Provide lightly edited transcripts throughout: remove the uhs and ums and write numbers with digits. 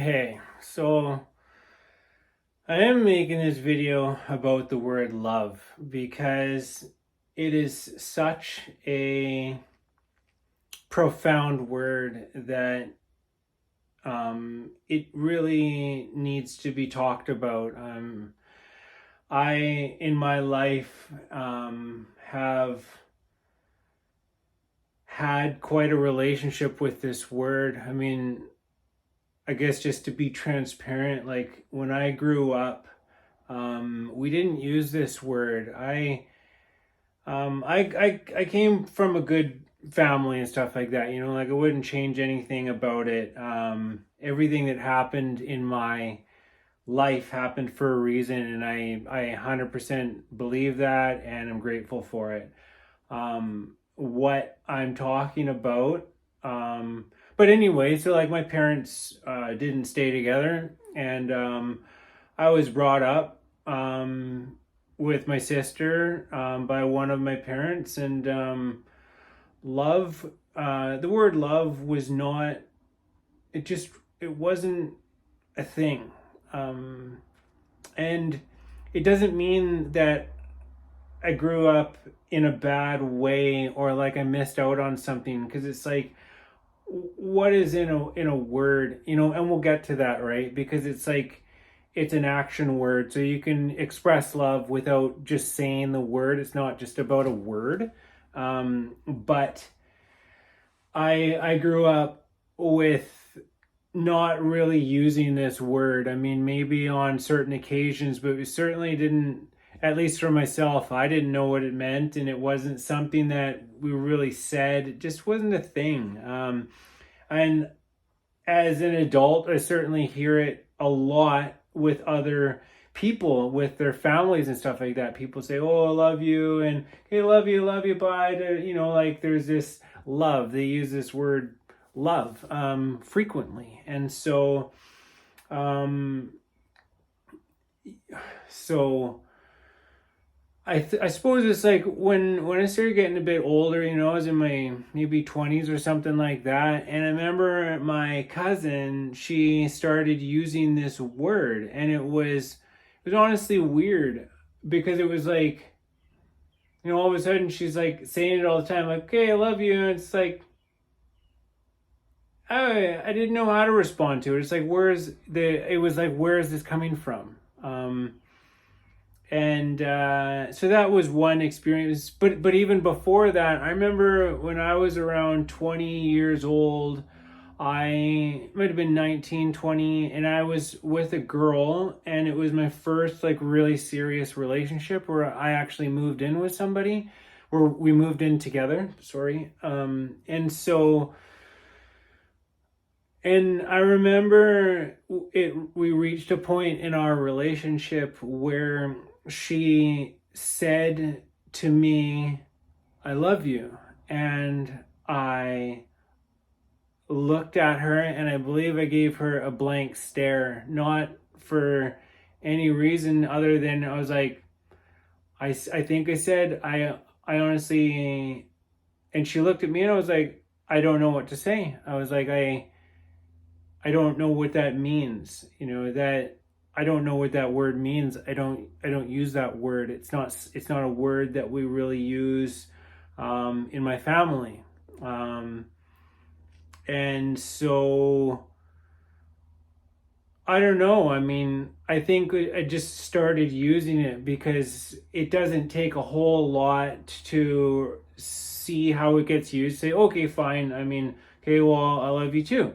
Hey, so I am making this video about the word love because it is such a profound word that it really needs to be talked about. I, in my life, have had quite a relationship with this word. I guess just to be transparent, like when I grew up, we didn't use this word. I came from a good family and stuff like that. Like I wouldn't change anything about it. Everything that happened in my life happened for a reason, and I 100% believe that, and I'm grateful for it. What I'm talking about. But anyway, so like my parents didn't stay together, and I was brought up with my sister by one of my parents, and love. The word love was not. It just. It wasn't a thing, and it doesn't mean that I grew up in a bad way or like I missed out on something, because it's like what is in a word, and we'll get to that, right? Because it's like it's an action word, so you can express love without just saying the word. It's not just about a word. But I grew up with not really using this word. I mean, maybe on certain occasions, but we certainly didn't, at least for myself, I didn't know what it meant, and it wasn't something that we really said. It just wasn't a thing. And as an adult, I certainly hear it a lot with other people, with their families and stuff like that. People say, "Oh, I love you," and "Hey, love you, bye." Like there's this love. They use this word love frequently, and um, so I suppose it's like when I started getting a bit older, I was in my maybe 20s or something like that, and I remember my cousin, she started using this word, and it was honestly weird, because it was like, all of a sudden she's like saying it all the time, like, "Okay, I love you," and it's like I didn't know how to respond to it. It's like, it was like, where is this coming from? And so that was one experience, but even before that, I remember when I was around 20 years old, I might have been 19, 20, and I was with a girl, and it was my first like really serious relationship where I actually moved in with somebody, where we moved in together, sorry. And I remember we reached a point in our relationship where she said to me, "I love you." And I looked at her, and I believe I gave her a blank stare, not for any reason other than I was like, I think I said, I honestly, and she looked at me, and I was like, I don't know what to say. I was like, I don't know what that means. That I don't know what that word means. I don't use that word. It's not a word that we really use in my family. And so I don't know. I mean, I think I just started using it because it doesn't take a whole lot to see how it gets used. Say, okay, fine. I mean, okay, well, I love you too,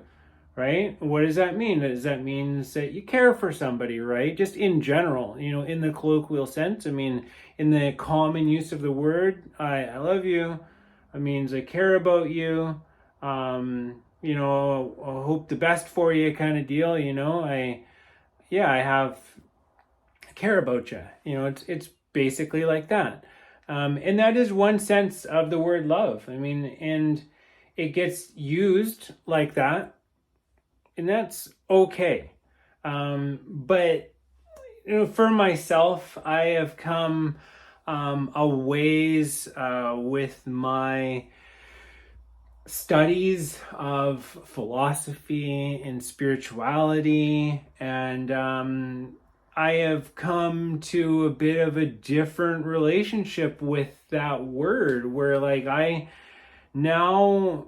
right? What does that mean? Does that mean that you care for somebody, right? Just in general, in the colloquial sense. I mean, in the common use of the word, I love you. It means I care about you. I hope the best for you, kind of deal. I care about you. It's basically like that. And that is one sense of the word love. I mean, and it gets used like that, and that's okay. But for myself, I have come a ways with my studies of philosophy and spirituality, and I have come to a bit of a different relationship with that word, where like now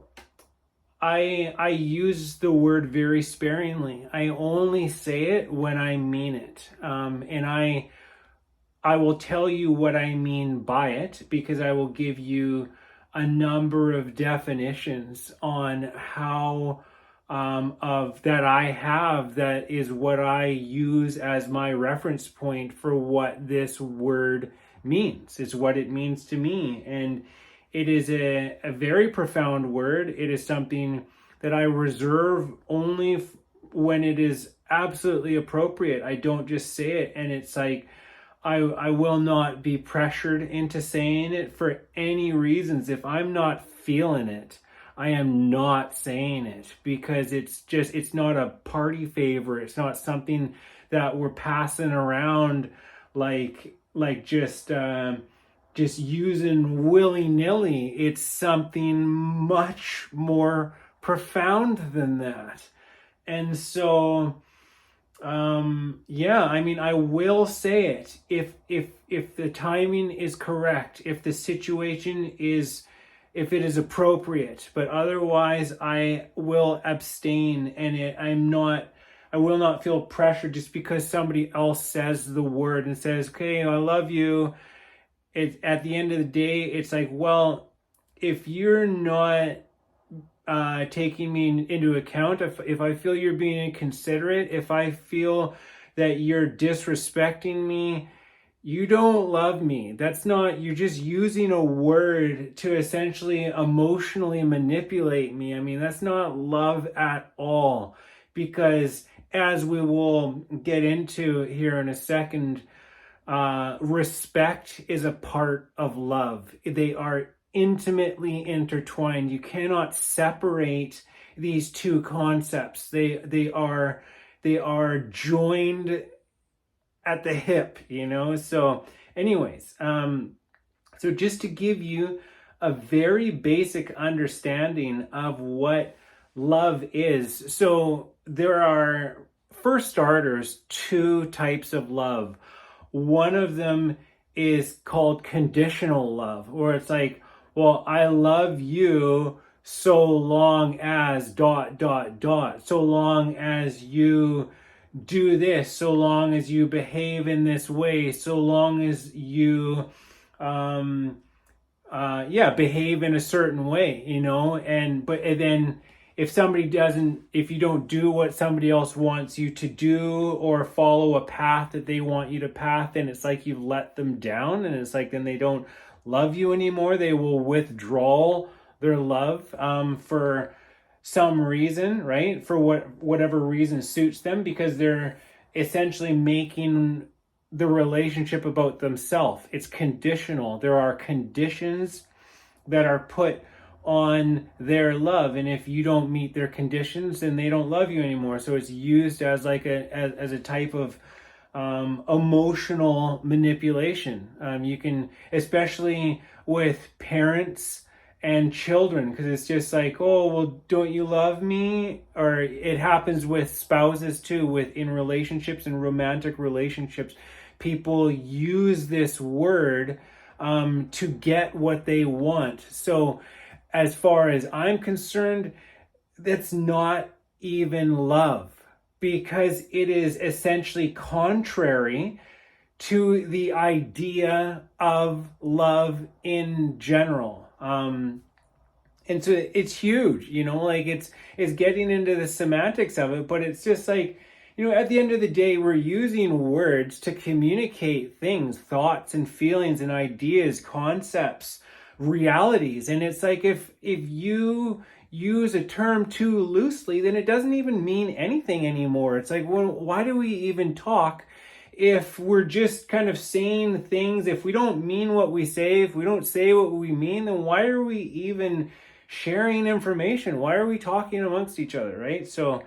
I use the word very sparingly. I only say it when I mean it, and I will tell you what I mean by it, because I will give you a number of definitions on how of that I have, that is what I use as my reference point for what this word means. It's what it means to me. And it is a very profound word. It is something that I reserve only when it is absolutely appropriate. I don't just say it and it's like, I will not be pressured into saying it for any reasons. If I'm not feeling it, I am not saying it, because it's not a party favor. It's not something that we're passing around like just using willy-nilly. It's something much more profound than that. And so yeah, I mean, I will say it if the timing is correct, if the situation is, if it is appropriate. But otherwise, I will abstain, and I will not feel pressure just because somebody else says the word and says, "Okay, I love you." It, at the end of the day, it's like, well, if you're not taking me into account, if I feel you're being inconsiderate, if I feel that you're disrespecting me, you don't love me. That's not, you're just using a word to essentially emotionally manipulate me. I mean, that's not love at all, because as we will get into here in a second, respect is a part of love. They are intimately intertwined. You cannot separate these two concepts. They are joined at the hip, you know. So anyways, so just to give you a very basic understanding of what love is. So there are, for starters, two types of love. One of them is called conditional love, where it's like, well, I love you so long as dot, dot, dot, so long as you do this, so long as you behave in this way, so long as you, behave in a certain way, you know. And then if somebody doesn't, if you don't do what somebody else wants you to do, or follow a path that they want you to path, then it's like you've let them down, and it's like then they don't love you anymore. They will withdraw their love for some reason, right? For whatever reason suits them, because they're essentially making the relationship about themselves. It's conditional. There are conditions that are put on their love, and if you don't meet their conditions, then they don't love you anymore. So it's used as like as a type of emotional manipulation. You can, especially with parents and children, because it's just like, oh, well, don't you love me? Or it happens with spouses too, in relationships and romantic relationships. People use this word to get what they want. So as far as I'm concerned, that's not even love, because it is essentially contrary to the idea of love in general. And so it's huge, you know, like it's getting into the semantics of it, but it's just like, you know, at the end of the day, we're using words to communicate things, thoughts and feelings and ideas, concepts, realities. And it's like, if you use a term too loosely, then it doesn't even mean anything anymore. It's like, well, why do we even talk if we're just kind of saying things? If we don't mean what we say, if we don't say what we mean, then why are we even sharing information? Why are we talking amongst each other, right? So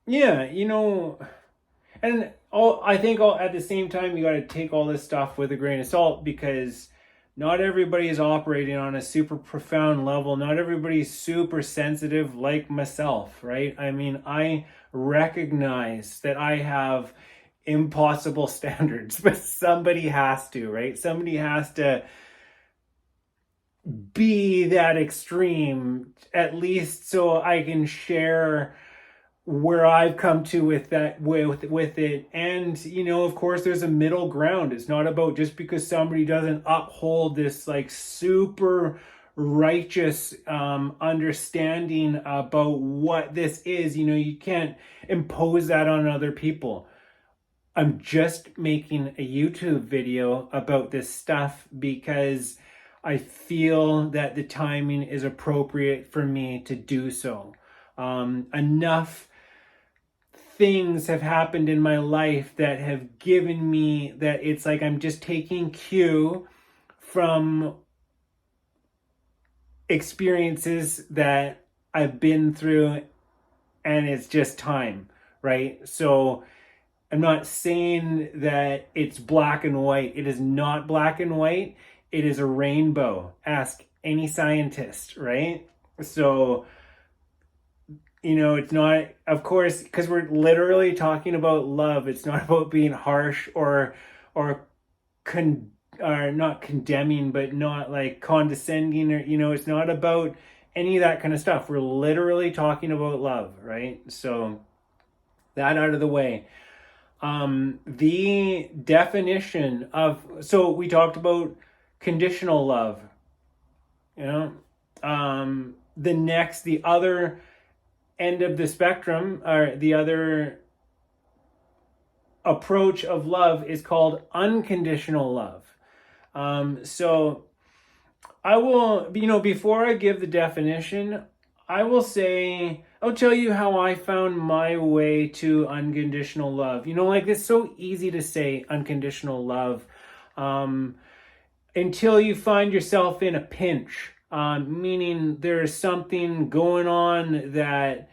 yeah, you know, and I think at the same time, you got to take all this stuff with a grain of salt, because Not everybody is operating on a super profound level. Not everybody's super sensitive like myself, right? I mean, I recognize that I have impossible standards, but somebody has to, right? Somebody has to be that extreme, at least so I can share where I've come to with that, with it. And of course there's a middle ground. It's not about just because somebody doesn't uphold this like super righteous understanding about what this is, you can't impose that on other people. I'm just making a YouTube video about this stuff because I feel that the timing is appropriate for me to do so. Enough things have happened in my life that have given me that it's like I'm just taking cue from experiences that I've been through, and it's just time, right? So I'm not saying that it's black and white. It is not black and white. It is a rainbow. Ask any scientist, right? So it's not, of course, because we're literally talking about love. It's not about being harsh or or not condemning, but not like condescending, or it's not about any of that kind of stuff. We're literally talking about love, right? So that out of the way. The definition of, so we talked about conditional love, the other end of the spectrum, or the other approach of love, is called unconditional love. So I will, before I give the definition, I'll tell you how I found my way to unconditional love. Like, it's so easy to say unconditional love until you find yourself in a pinch, meaning there's something going on that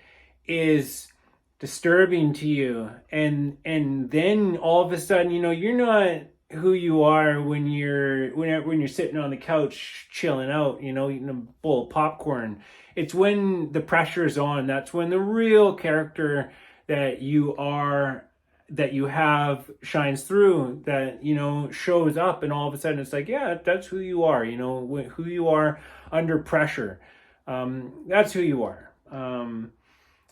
is disturbing to you, and then all of a sudden, you're not who you are when you're sitting on the couch chilling out, eating a bowl of popcorn. It's when the pressure is on. That's when the real character that you have shines through, that shows up, and all of a sudden it's like, yeah, that's who you are. Who you are under pressure. That's who you are.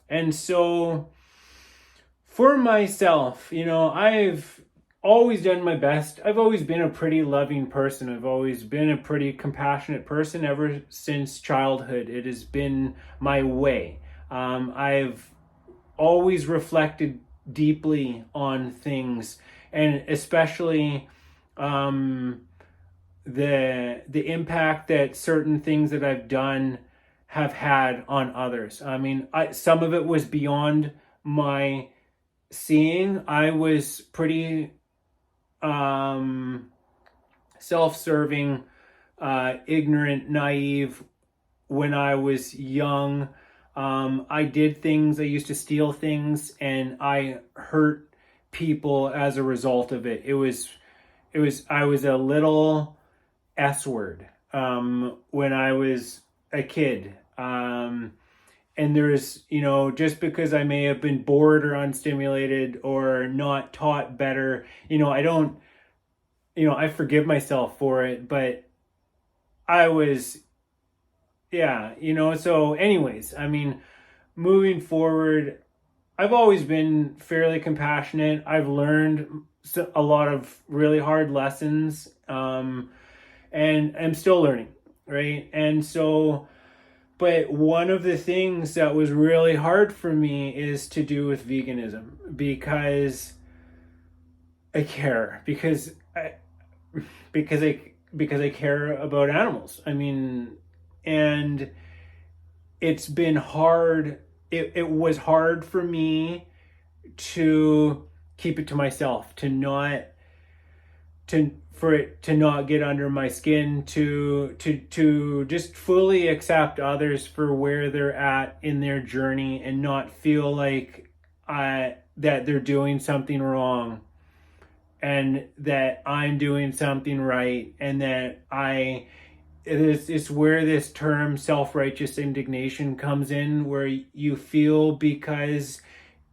And so for myself, I've always done my best. I've always been a pretty loving person. I've always been a pretty compassionate person ever since childhood. It has been my way. I've always reflected deeply on things, and especially the impact that certain things that I've done have had on others. I mean, some of it was beyond my seeing. I was pretty self-serving, ignorant, naive when I was young. I did things, I used to steal things, and I hurt people as a result of it. I was a little S word when I was a kid. And there's, just because I may have been bored or unstimulated or not taught better, I don't, I forgive myself for it, but I was, yeah, so anyways, I mean, moving forward, I've always been fairly compassionate. I've learned a lot of really hard lessons, and I'm still learning, right? And so, but one of the things that was really hard for me is to do with veganism, because I care, because I care about animals. I mean, and it's been hard. It was hard for me to keep it to myself, for it to not get under my skin, to just fully accept others for where they're at in their journey, and not feel like that they're doing something wrong. and that I'm doing something right, and that it's where this term self-righteous indignation comes in, where you feel because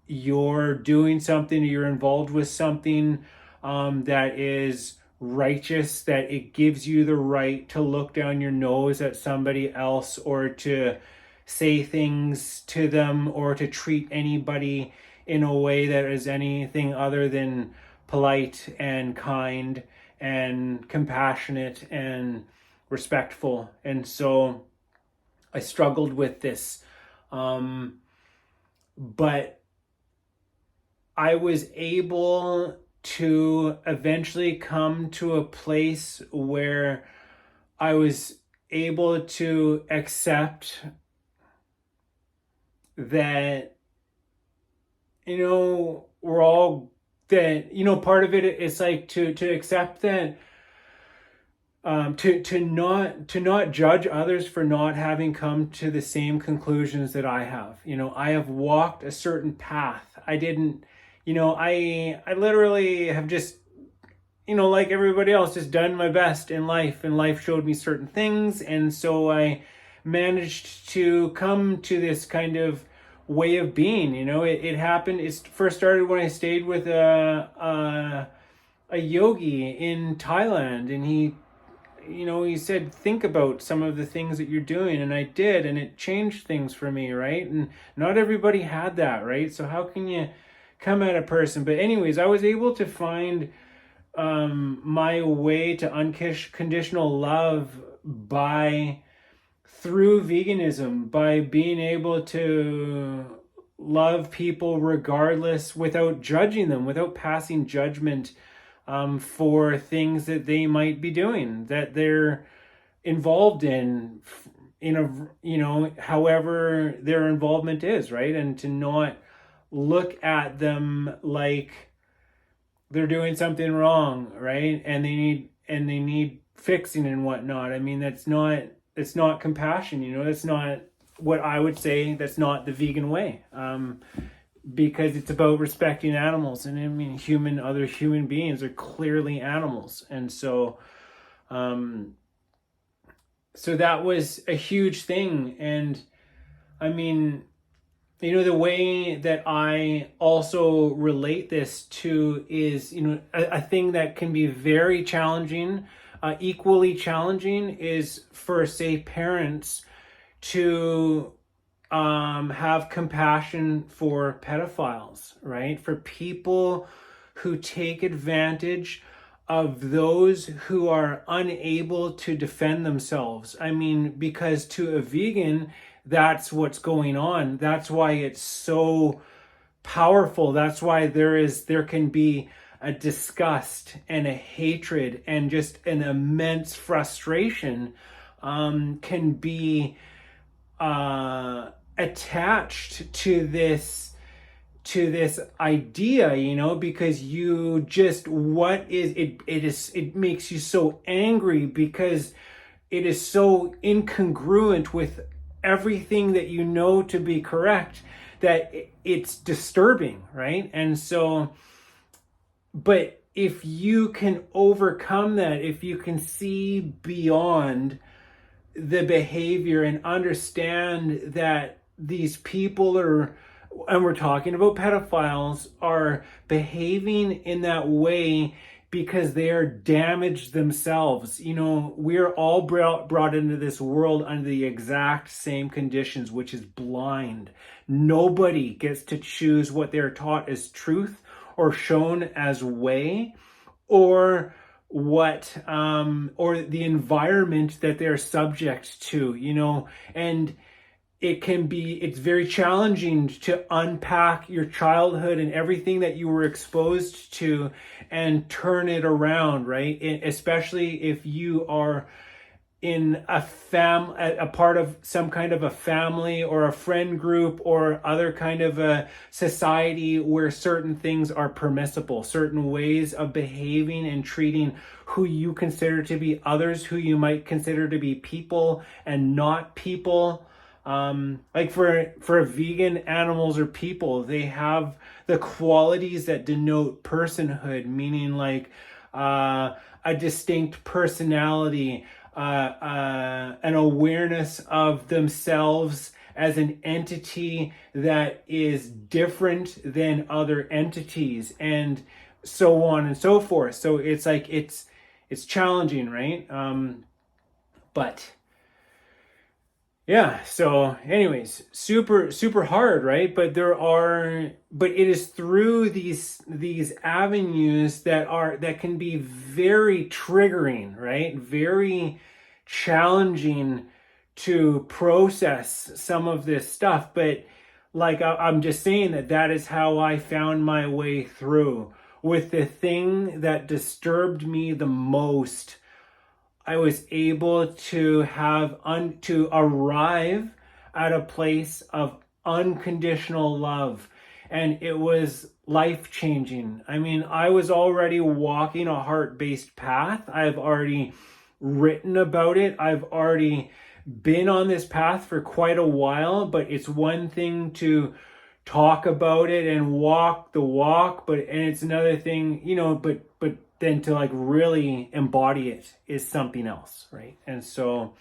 you're doing something, you're involved with something that is righteous, that it gives you the right to look down your nose at somebody else, or to say things to them, or to treat anybody in a way that is anything other than polite and kind and compassionate and respectful. And so I struggled with this. But I was able to eventually come to a place where I was able to accept that, we're all, that, part of it is like to accept that, to not judge others for not having come to the same conclusions that I have. I have walked a certain path. I didn't, I literally have just, like everybody else, just done my best in life, and life showed me certain things. And so I managed to come to this kind of way of being. It happened. It first started when I stayed with a yogi in Thailand, and he said, think about some of the things that you're doing. And I did, and it changed things for me, right? And not everybody had that, right? So how can you come at a person? But anyways, I was able to find my way to unconditional love through veganism, by being able to love people regardless, without judging them, without passing judgment for things that they might be doing, that they're involved in however their involvement is, right? And to not look at them like they're doing something wrong, right? And they need fixing and whatnot. I mean, it's not compassion, that's not what I would say. That's not the vegan way. Because it's about respecting animals, and I mean, other human beings are clearly animals. And so that was a huge thing. And I mean, the way that I also relate this to is, a thing that can be very challenging, equally challenging, is for, say, parents to have compassion for pedophiles, right? For people who take advantage of those who are unable to defend themselves. I mean, because to a vegan, that's what's going on. That's why it's so powerful. That's why there can be a disgust and a hatred and just an immense frustration can be attached to this idea, because you just, it makes you so angry, because it is so incongruent with everything that to be correct, that it's disturbing, right? And so, but if you can overcome that, if you can see beyond the behavior and understand that these people and we're talking about pedophiles, are behaving in that way because they are damaged themselves. We're all brought into this world under the exact same conditions, which is blind. Nobody gets to choose what they're taught as truth, or shown as way, or or the environment that they're subject to, and it's very challenging to unpack your childhood and everything that you were exposed to and turn it around, right? Especially if you are in a part of some kind of a family or a friend group or other kind of a society where certain things are permissible, certain ways of behaving and treating who you consider to be others, who you might consider to be people and not people. Like for vegan animals or people, they have the qualities that denote personhood, meaning like a distinct personality, an awareness of themselves as an entity that is different than other entities, and so on and so forth. So it's like it's challenging, right? But yeah, so anyways, super hard, right? But it is through these avenues that can be very triggering, right? Very challenging to process some of this stuff. But like I'm just saying that is how I found my way through with the thing that disturbed me the most. I was able to to arrive at a place of unconditional love, and it was life changing. I mean, I was already walking a heart-based path. I've already written about it. I've already been on this path for quite a while, but it's one thing to talk about it and walk the walk, and it's another thing, but then to like really embody it is something else, right? And so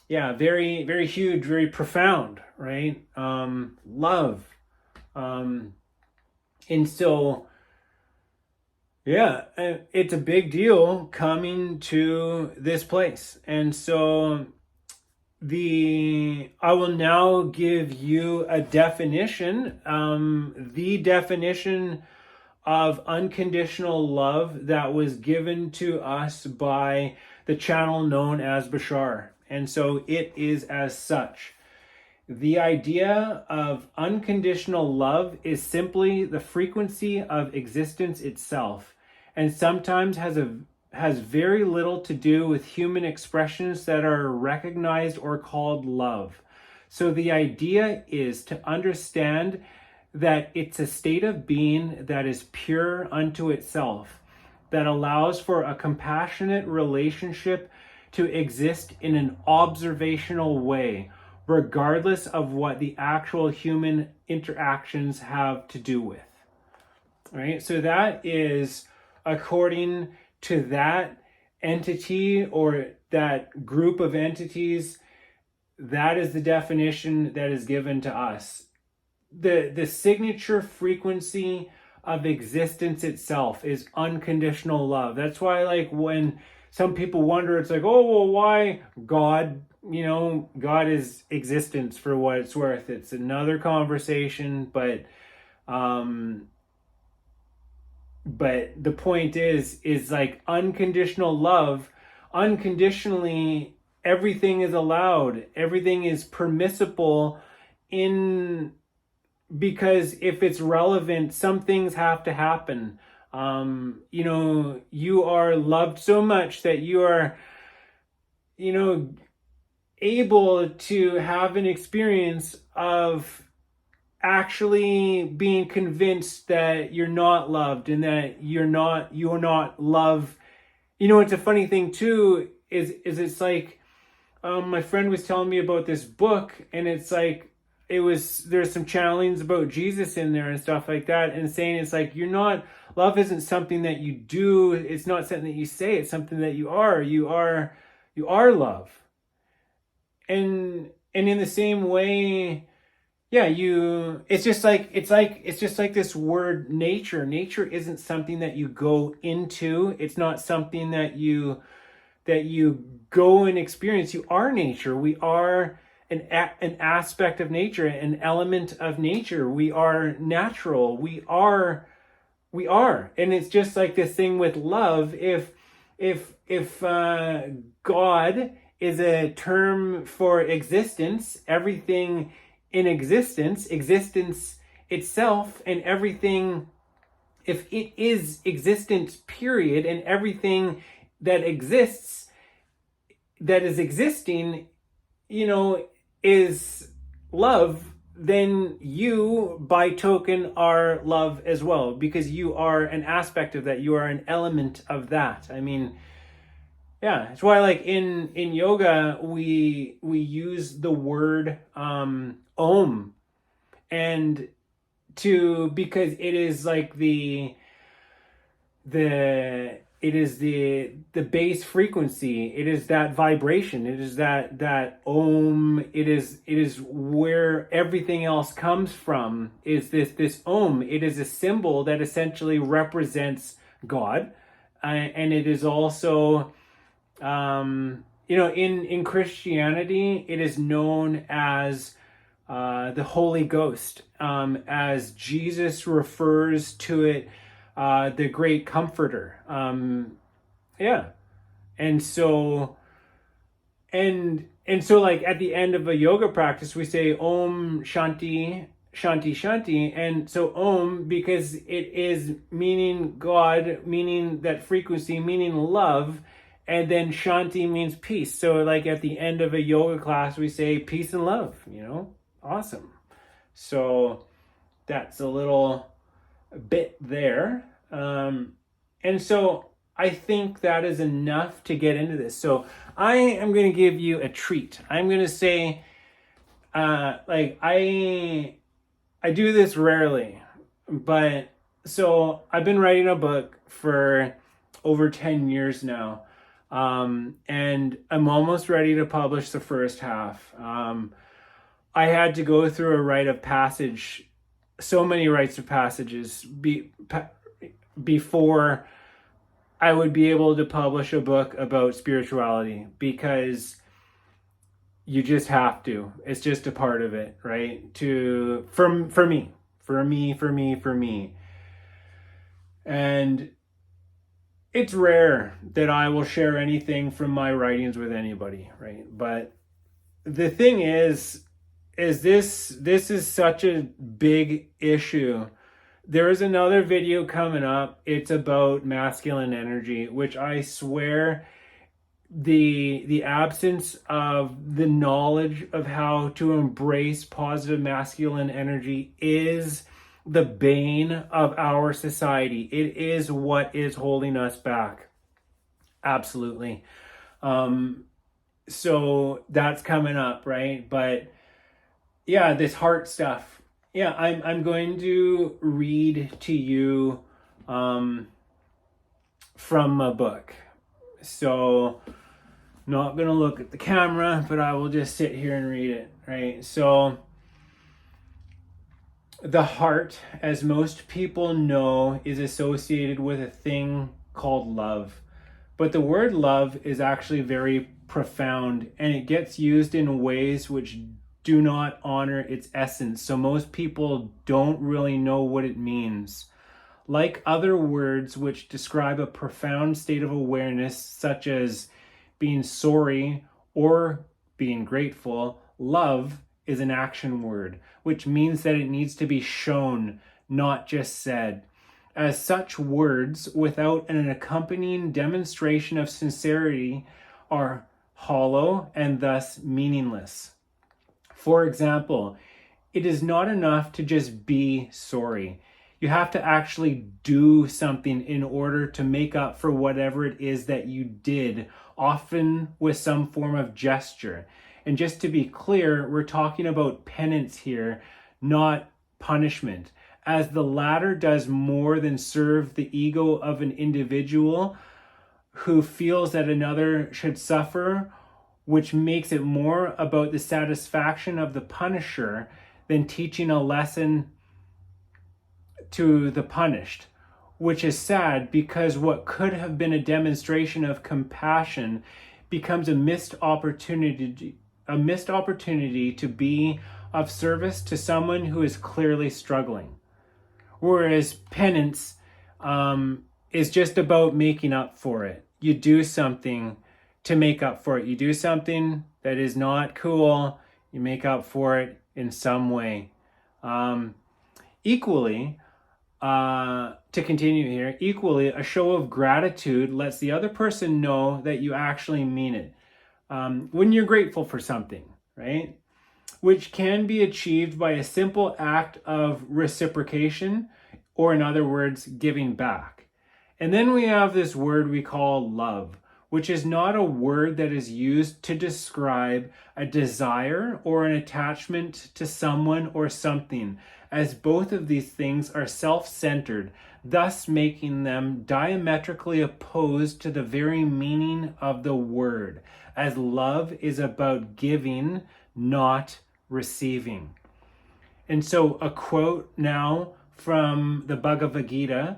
yeah, very very huge, very profound, right? Love. And so yeah, it's a big deal coming to this place. And so I will now give you a definition, the definition of unconditional love that was given to us by the channel known as Bashar. And so it is as such. The idea of unconditional love is simply the frequency of existence itself, and sometimes has very little to do with human expressions that are recognized or called love. So the idea is to understand that it's a state of being that is pure unto itself, that allows for a compassionate relationship to exist in an observational way, regardless of what the actual human interactions have to do with. Right? So that is according to that entity or that group of entities. That is the definition that is given to us. The signature frequency of existence itself is unconditional love. That's why, like, when some people wonder, it's like, oh, well, why God? God is existence for what it's worth. It's another conversation, but the point is like unconditional love, unconditionally, everything is allowed, everything is permissible because if it's relevant, some things have to happen. You are loved so much that you are, able to have an experience of actually being convinced that you're not loved and that you're not love. It's a funny thing too, is it's like, my friend was telling me about this book, and it's like, there's some channelings about Jesus in there and stuff like that, and saying it's like, love isn't something that you do, it's not something that you say, it's something that you are love. And in the same way, yeah, it's just like this word nature. Nature isn't something that you go into. It's not something that you go and experience. You are nature. We are an aspect of nature, an element of nature. We are natural. We are. And it's just like this thing with love. If God is a term for existence, everything in existence itself, and everything, if it is existence, period, and everything that exists, that is existing, is love, then you, by token, are love as well, because you are an aspect of that. You are an element of that. I mean, Yeah, it's why like in yoga we use the word om, and to because it is like it is the base frequency, it is that vibration, it is that om, it is where everything else comes from, is this om. It is a symbol that essentially represents God, and it is also in Christianity, it is known as the Holy Ghost, as Jesus refers to it, the Great Comforter. Yeah, and so and so like at the end of a yoga practice, we say Om Shanti Shanti Shanti, and so Om, because it is meaning God, meaning that frequency, meaning love, and then Shanti means peace. So like at the end of a yoga class, we say peace and love. Awesome. So that's a little bit there. And so I think that is enough to get into this. So I am going to give you a treat. I'm going to say, like I do this rarely, but so I've been writing a book for over 10 years now. And I'm almost ready to publish the first half. I had to go through a rite of passage, so many rites of passages before I would be able to publish a book about spirituality, because you just have to. It's just a part of it, right? For me. And it's rare that I will share anything from my writings with anybody, right? But the thing is this is such a big issue. There is another video coming up. It's about masculine energy, which I swear the absence of the knowledge of how to embrace positive masculine energy is the bane of our society. It is what is holding us back. Absolutely. So that's coming up, right? But yeah, this heart stuff. Yeah, I'm going to read to you from a book. So not going to look at the camera, but I will just sit here and read it, right? So the heart, as most people know, is associated with a thing called love. But the word love is actually very profound, and it gets used in ways which do not honor its essence. So most people don't really know what it means. Like other words which describe a profound state of awareness, such as being sorry or being grateful, love is an action word, which means that it needs to be shown, not just said. As such, words without an accompanying demonstration of sincerity are hollow and thus meaningless. For example, it is not enough to just be sorry. You have to actually do something in order to make up for whatever it is that you did, often with some form of gesture. And just to be clear, we're talking about penance here, not punishment, as the latter does more than serve the ego of an individual who feels that another should suffer, which makes it more about the satisfaction of the punisher than teaching a lesson to the punished, which is sad, because what could have been a demonstration of compassion becomes a missed opportunity to be of service to someone who is clearly struggling. Whereas penance is just about making up for it. You do something to make up for it. You do something that is not cool, you make up for it in some way. Equally, to continue here, equally, a show of gratitude lets the other person know that you actually mean it. When you're grateful for something, right? Which can be achieved by a simple act of reciprocation, or in other words, giving back. And then we have this word we call love, which is not a word that is used to describe a desire or an attachment to someone or something, as both of these things are self-centered, thus making them diametrically opposed to the very meaning of the word, as love is about giving, not receiving. And so a quote now from the Bhagavad Gita: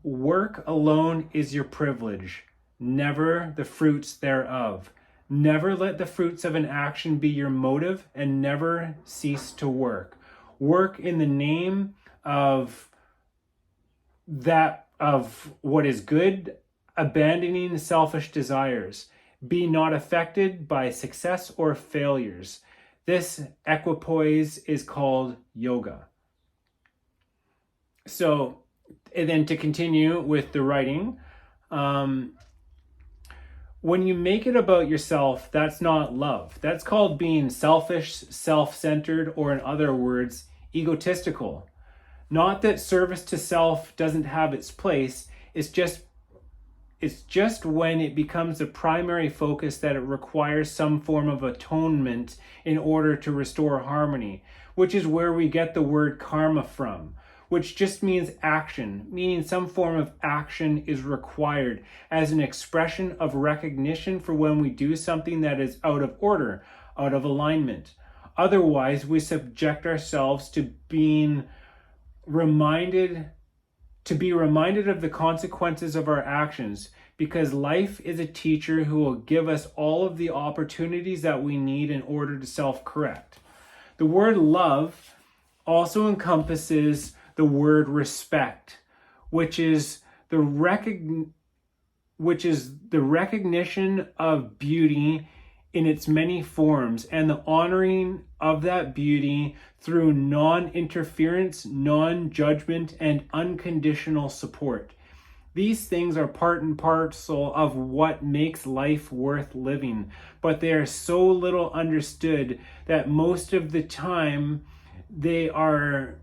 work alone is your privilege, never the fruits thereof. Never let the fruits of an action be your motive, and never cease to work. Work in the name of what is good, abandoning selfish desires. Be not affected by success or failures. This equipoise is called yoga. So, and then to continue with the writing, when you make it about yourself, that's not love. That's called being selfish, self-centered, or in other words, egotistical. Not that service to self doesn't have its place, it's just when it becomes the primary focus that it requires some form of atonement in order to restore harmony, which is where we get the word karma from, which just means action, meaning some form of action is required as an expression of recognition for when we do something that is out of order, out of alignment. Otherwise, we subject ourselves to being reminded of the consequences of our actions, because life is a teacher who will give us all of the opportunities that we need in order to self-correct. The word love also encompasses the word respect, which is the recognition of beauty in its many forms, and the honoring of that beauty through non-interference, non-judgment, and unconditional support. These things are part and parcel of what makes life worth living, but they are so little understood that most of the time they are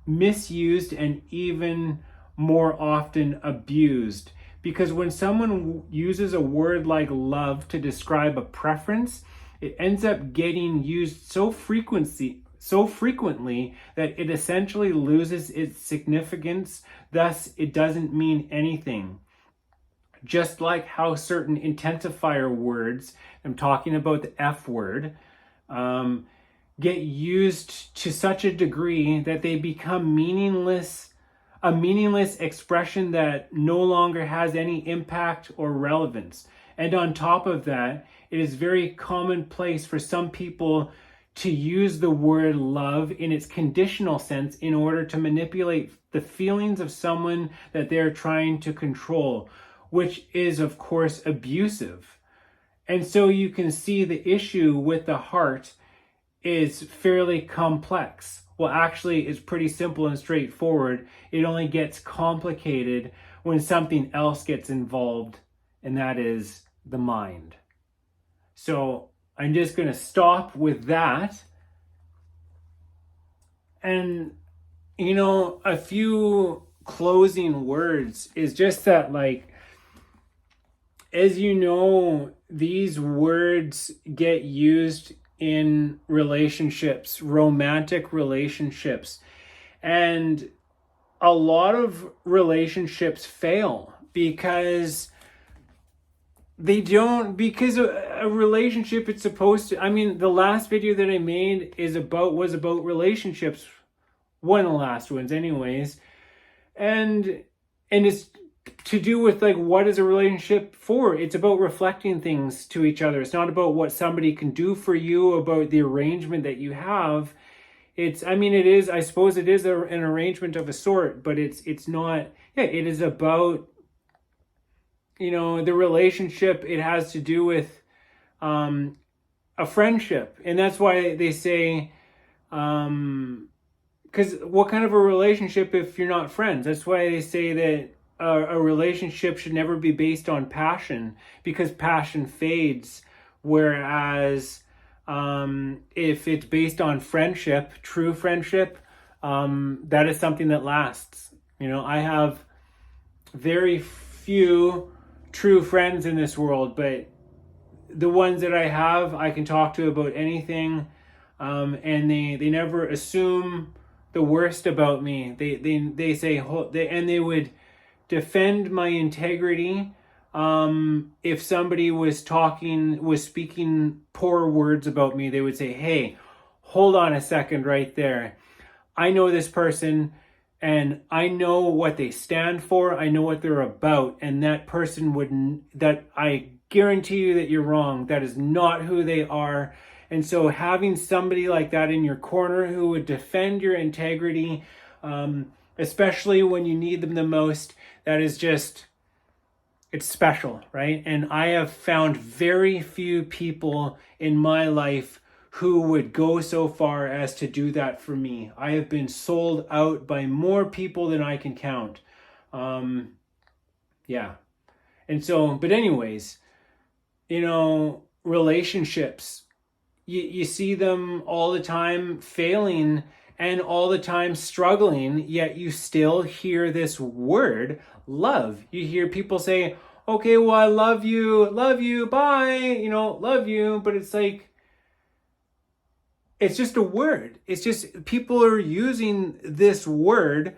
misused and even more often abused. Because when someone uses a word like love to describe a preference, it ends up getting used so frequently that it essentially loses its significance, thus it doesn't mean anything. Just like how certain intensifier words, I'm talking about the F word, get used to such a degree that they become a meaningless expression that no longer has any impact or relevance. And on top of that, it is very commonplace for some people to use the word love in its conditional sense in order to manipulate the feelings of someone that they're trying to control, which is of course abusive. And so you can see the issue with the heart is fairly complex. Well, actually, it's pretty simple and straightforward. It only gets complicated when something else gets involved, and that is the mind. So I'm just going to stop with that. And, a few closing words is just that, as you know, these words get used in relationships, romantic relationships. And a lot of relationships fail because a relationship, it's supposed to, the last video that I made was about relationships, one of the last ones anyways. And it's to do with what is a relationship for? It's about reflecting things to each other. It's not about what somebody can do for you, about the arrangement that you have. I suppose it is an arrangement of a sort, but it's not, it is about, the relationship. It has to do with a friendship. And that's why they say, because what kind of a relationship if you're not friends? That's why they say that a relationship should never be based on passion, because passion fades. Whereas if it's based on friendship, true friendship, that is something that lasts. I have very few true friends in this world, but the ones that I have, I can talk to about anything, and they never assume the worst about me. They say, and they would defend my integrity. If somebody was speaking poor words about me, they would say, "Hey, hold on a second right there. I know this person and I know what they stand for. I know what they're about. And that person that I guarantee you that you're wrong. That is not who they are." And so having somebody like that in your corner who would defend your integrity, especially when you need them the most, that is just, it's special, right? And I have found very few people in my life who would go so far as to do that for me. I have been sold out by more people than I can count. Yeah. And so, but anyways, relationships, you see them all the time failing and all the time struggling, yet you still hear this word, love. You hear people say, "Okay, well, I love you, bye, love you." But it's like, it's just a word. It's just people are using this word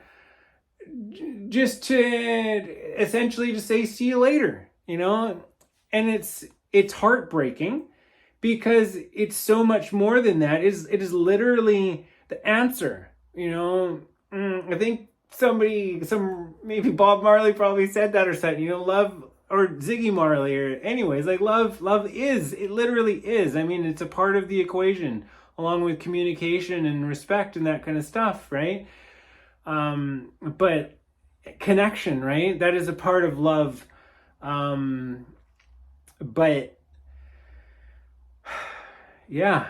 just to essentially to say, "See you later," and it's heartbreaking because it's so much more than that. It is literally the answer. I think maybe Bob Marley probably said that or something. Love, or Ziggy Marley, or anyways, like love it literally is. I mean, it's a part of the equation along with communication and respect and that kind of stuff, right? But connection, right? That is a part of love. But yeah,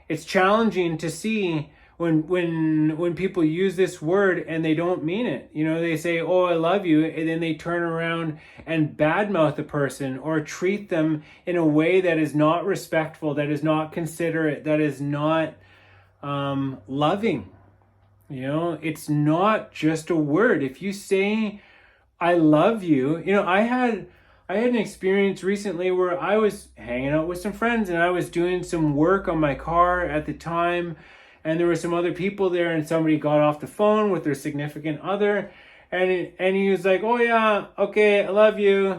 it's challenging to see when people use this word and they don't mean it. They say, "Oh, I love you," and then they turn around and badmouth a person or treat them in a way that is not respectful, that is not considerate, that is not loving. It's not just a word. If you say, "I love you," I had an experience recently where I was hanging out with some friends and I was doing some work on my car at the time, and there were some other people there, and somebody got off the phone with their significant other, and he was like, "Oh yeah, okay, I love you,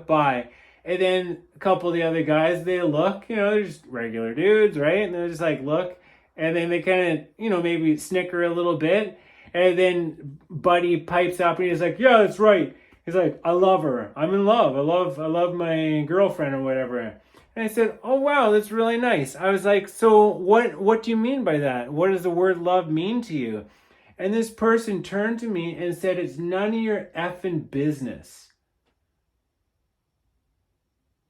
bye." And then a couple of the other guys, they look, they're just regular dudes, right? And they're just like, look, and then they kind of, maybe snicker a little bit, and then Buddy pipes up and he's like, "Yeah, that's right." He's like, "I love her. I'm in love. I love my girlfriend," or whatever. And I said, "Oh wow, that's really nice." I was like, "So what do you mean by that? What does the word love mean to you?" And this person turned to me and said, "It's none of your effing business."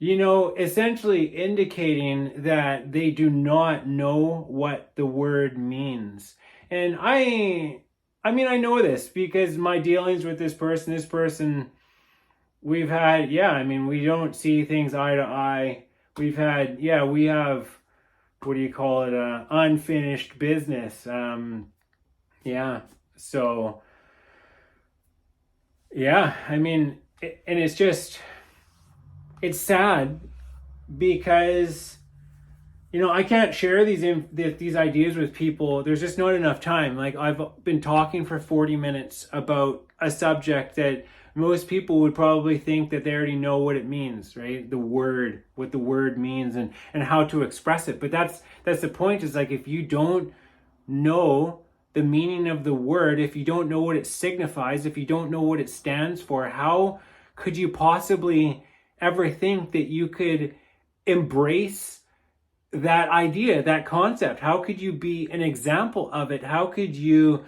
Essentially indicating that they do not know what the word means. And I mean, I know this because my dealings with this person, we've had, we don't see things eye to eye. We have, what do you call it? Unfinished business. So, I mean, and it's sad because, I can't share these ideas with people. There's just not enough time. Like, I've been talking for 40 minutes about a subject that most people would probably think that they already know what it means, right? What the word means and how to express it. But that's the point, is like, if you don't know the meaning of the word, if you don't know what it signifies, if you don't know what it stands for, how could you possibly ever think that you could embrace that idea, that concept? How could you be an example of it? How could you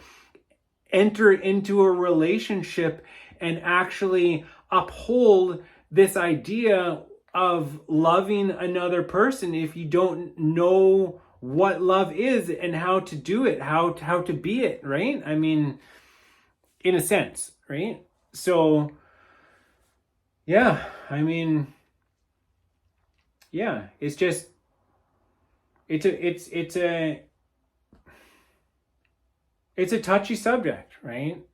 enter into a relationship and actually uphold this idea of loving another person if you don't know what love is and how to do it, how to be it, right? I mean, in a sense, right? So yeah, I mean, yeah, it's just, it's a touchy subject, right?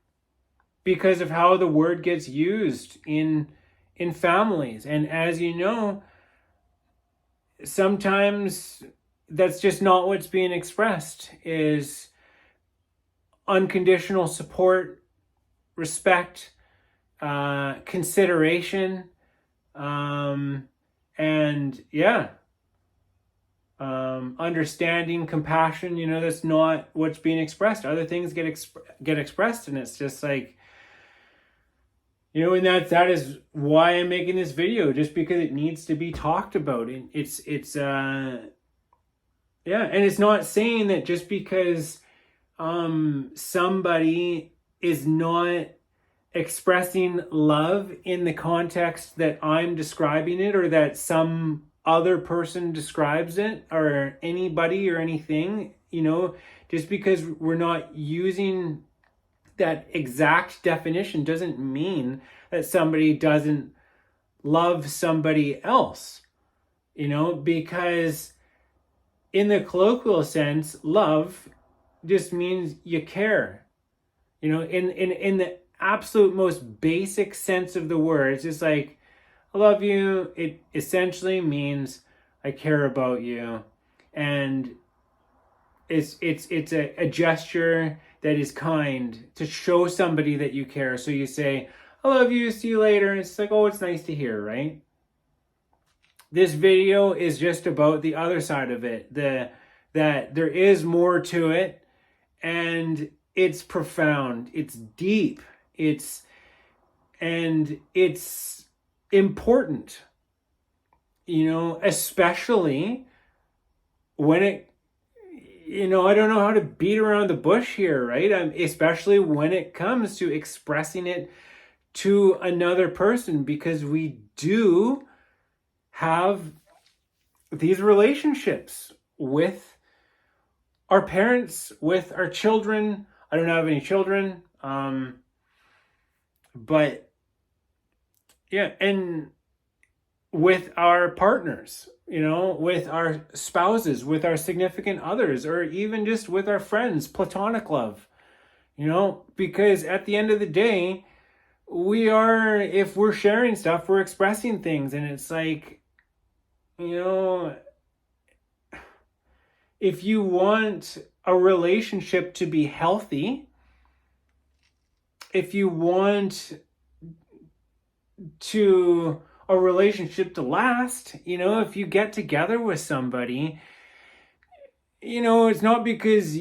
because of how the word gets used in families. And as you know, sometimes that's just not what's being expressed, is unconditional support, respect, consideration, and yeah, understanding, compassion. That's not what's being expressed. Other things get expressed, and it's just like, and that is why I'm making this video, just because it needs to be talked about. And it's yeah, and it's not saying that just because somebody is not expressing love in the context that I'm describing it, or that some other person describes it, or anybody or anything, just because we're not using that exact definition doesn't mean that somebody doesn't love somebody else, because in the colloquial sense, love just means you care. In the absolute most basic sense of the words, it's like, I love you. It essentially means I care about you, and it's a gesture that is kind to show somebody that you care. So you say, I love you, see you later. And it's like, oh, it's nice to hear, right? This video is just about the other side of it, that there is more to it, and it's profound, it's deep, it's important, especially when it, I don't know how to beat around the bush here, right? Especially when it comes to expressing it to another person, because we do have these relationships with our parents, with our children. I don't have any children, but yeah, and with our partners, with our spouses, with our significant others, or even just with our friends, platonic love, because at the end of the day, if we're sharing stuff, we're expressing things. And it's like, if you want a relationship to be healthy, if you want a relationship to last, if you get together with somebody, it's not because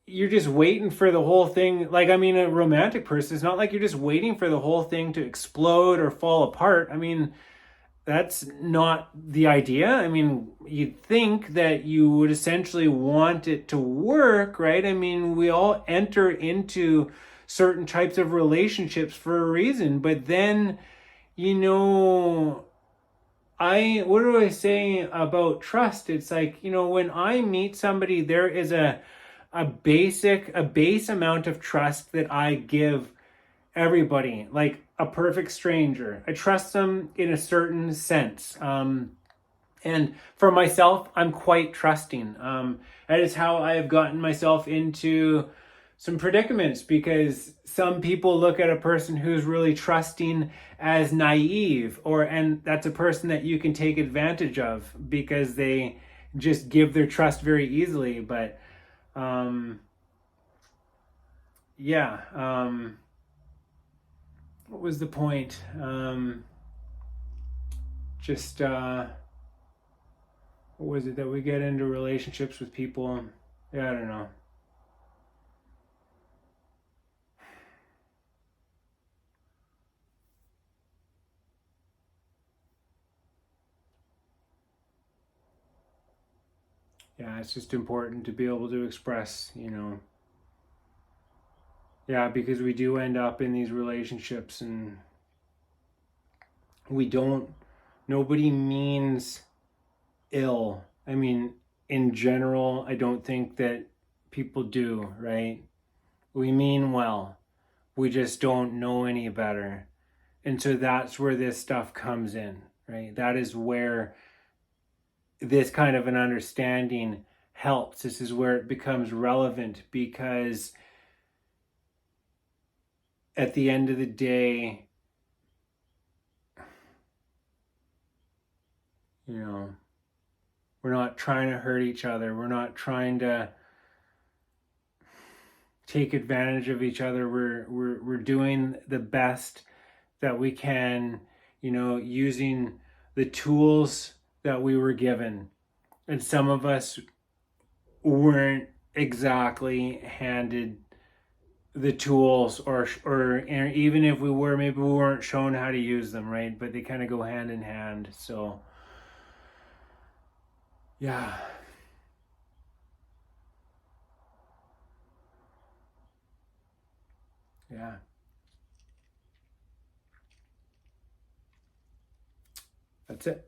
you're just waiting for the whole thing. Like, a romantic person, it's not like you're just waiting for the whole thing to explode or fall apart. That's not the idea. You'd think that you would essentially want it to work, right? We all enter into certain types of relationships for a reason, but then, what do I say about trust? It's like, when I meet somebody, there is a base amount of trust that I give everybody, like a perfect stranger. I trust them in a certain sense. And for myself, I'm quite trusting. That is how I have gotten myself into some predicaments, because some people look at a person who's really trusting as naive, and that's a person that you can take advantage of because they just give their trust very easily. But yeah, what was the point? What was it that we get into relationships with people? Yeah, I don't know. Yeah, it's just important to be able to express, yeah, because we do end up in these relationships, and nobody means ill. In general, I don't think that people do, right? We mean well. We just don't know any better. And so that's where this stuff comes in, right? That is where this kind of an understanding helps. This is where it becomes relevant, because at the end of the day, you know, we're not trying to hurt each other. We're not trying to take advantage of each other. We're doing the best that we can, you know, using the tools that we were given. And some of us weren't exactly handed the tools, or even if we were, maybe we weren't shown how to use them, right? But they kind of go hand in hand. So yeah. Yeah. That's it.